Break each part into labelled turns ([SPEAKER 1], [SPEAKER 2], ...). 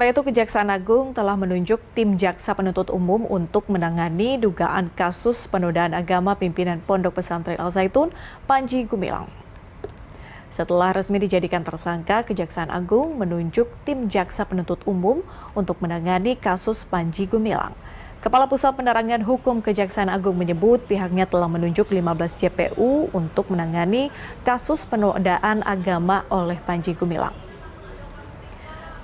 [SPEAKER 1] Sementara itu, Kejaksaan Agung telah menunjuk tim jaksa penuntut umum untuk menangani dugaan kasus penodaan agama pimpinan Pondok Pesantren Al Zaitun, Panji Gumilang. Setelah resmi dijadikan tersangka, Kejaksaan Agung menunjuk tim jaksa penuntut umum untuk menangani kasus Panji Gumilang. Kepala Pusat Penerangan Hukum Kejaksaan Agung menyebut pihaknya telah menunjuk 15 JPU untuk menangani kasus penodaan agama oleh Panji Gumilang.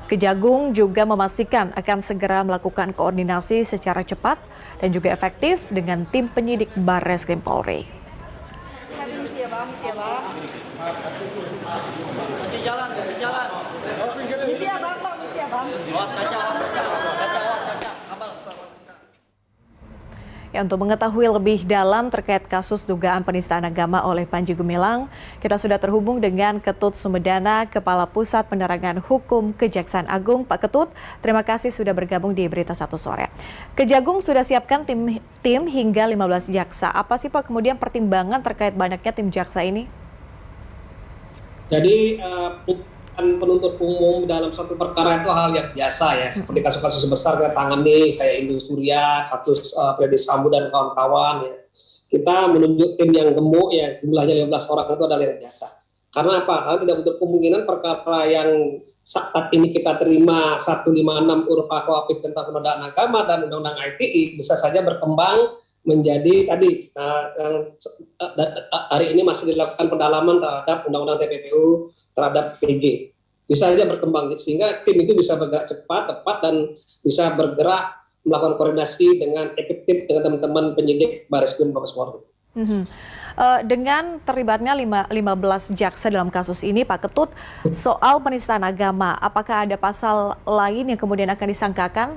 [SPEAKER 1] Kejagung juga memastikan akan segera melakukan koordinasi secara cepat dan juga efektif dengan tim penyidik Barreskrim Polri.
[SPEAKER 2] Masih jalan.
[SPEAKER 3] Misi abang.
[SPEAKER 2] Awas kaca.
[SPEAKER 1] Ya, untuk mengetahui lebih dalam terkait kasus dugaan penistaan agama oleh Panji Gumilang, kita sudah terhubung dengan Ketut Sumedana, Kepala Pusat Penerangan Hukum Kejaksaan Agung. Pak Ketut, terima kasih sudah bergabung di Berita Satu Sore. Kejagung sudah siapkan tim hingga 15 jaksa. Apa sih Pak kemudian pertimbangan terkait banyaknya tim jaksa ini?
[SPEAKER 4] Jadi penuntut umum dalam satu perkara itu hal yang biasa ya, seperti kasus-kasus besar kita tangani kayak Indosuria, kasus Freddy Sambo dan kawan-kawan ya. Kita menunjuk tim yang gemuk ya, jumlahnya 15 orang itu adalah yang biasa. Karena apa? Karena tidak untuk kemungkinan perkara yang saat ini kita terima 156 UU KUHP tentang penodaan agama dan Undang-Undang ITE bisa saja berkembang menjadi tadi hari ini masih dilakukan pendalaman terhadap Undang-Undang TPPU terhadap PG. Bisa saja berkembang sehingga tim itu bisa bergerak cepat, tepat dan bisa bergerak melakukan koordinasi dengan efektif dengan teman-teman penyidik Barreskrim Mabes Polri.
[SPEAKER 1] Dengan terlibatnya 15 jaksa dalam kasus ini, Pak Ketut, soal penistaan agama, apakah ada pasal lain yang kemudian akan disangkakan?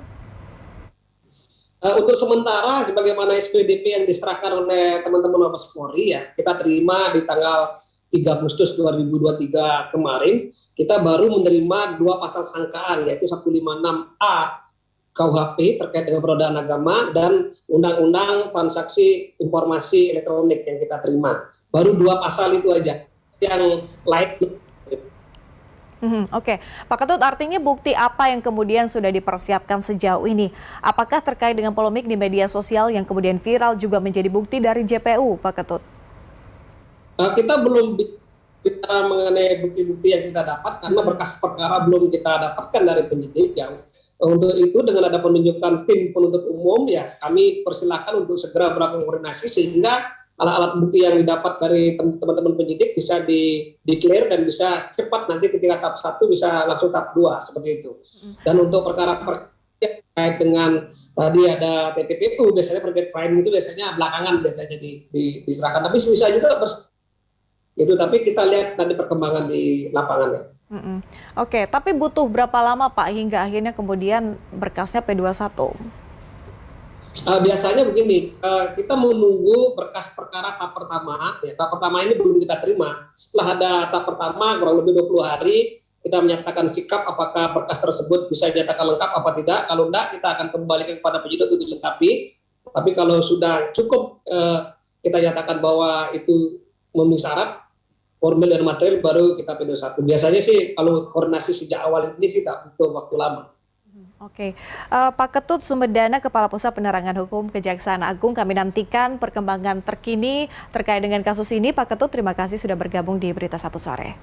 [SPEAKER 4] Untuk sementara, sebagaimana SPDP yang diserahkan oleh teman-teman Mabes Polri ya, kita terima di tanggal 3 Agustus 2023 kemarin, kita baru menerima 2 pasal sangkaan, yaitu 156A KUHP terkait dengan penodaan agama dan Undang-Undang Transaksi Informasi Elektronik yang kita terima. Baru 2 pasal itu aja, yang lain.
[SPEAKER 1] Oke, Pak Ketut, artinya bukti apa yang kemudian sudah dipersiapkan sejauh ini? Apakah terkait dengan polemik di media sosial yang kemudian viral juga menjadi bukti dari JPU, Pak Ketut?
[SPEAKER 4] Kita belum bicara mengenai bukti-bukti yang kita dapat karena berkas perkara belum kita dapatkan dari penyidik. Yang untuk itu dengan ada penunjukan tim penuntut umum ya kami persilakan untuk segera melakukan koordinasi sehingga alat-alat bukti yang didapat dari teman-teman penyidik bisa di-clear dan bisa cepat nanti ketika tahap 1 bisa langsung tahap 2 seperti itu. Dan untuk perkara terkait dengan tadi ada TPPU biasanya terkait crime itu biasanya belakangan diserahkan, tapi bisa juga itu, tapi kita lihat nanti perkembangan di lapangannya.
[SPEAKER 1] Oke, tapi butuh berapa lama Pak hingga akhirnya kemudian berkasnya P21?
[SPEAKER 4] Biasanya begini, kita menunggu berkas perkara tahap pertama. Ya, tahap pertama ini belum kita terima. Setelah ada tahap pertama kurang lebih 20 hari, kita menyatakan sikap apakah berkas tersebut bisa dinyatakan lengkap apa tidak. Kalau tidak, kita akan kembalikan kepada penyidik untuk dilengkapi. Tapi kalau sudah cukup kita nyatakan bahwa itu memenuhi syarat, formil dan material baru kita P21. Biasanya sih kalau koordinasi sejak awal ini sih tak butuh waktu lama.
[SPEAKER 1] Oke, Pak Ketut Sumedana, Kepala Pusat Penerangan Hukum Kejaksaan Agung, kami nantikan perkembangan terkini terkait dengan kasus ini. Pak Ketut, terima kasih sudah bergabung di Berita Satu Sore.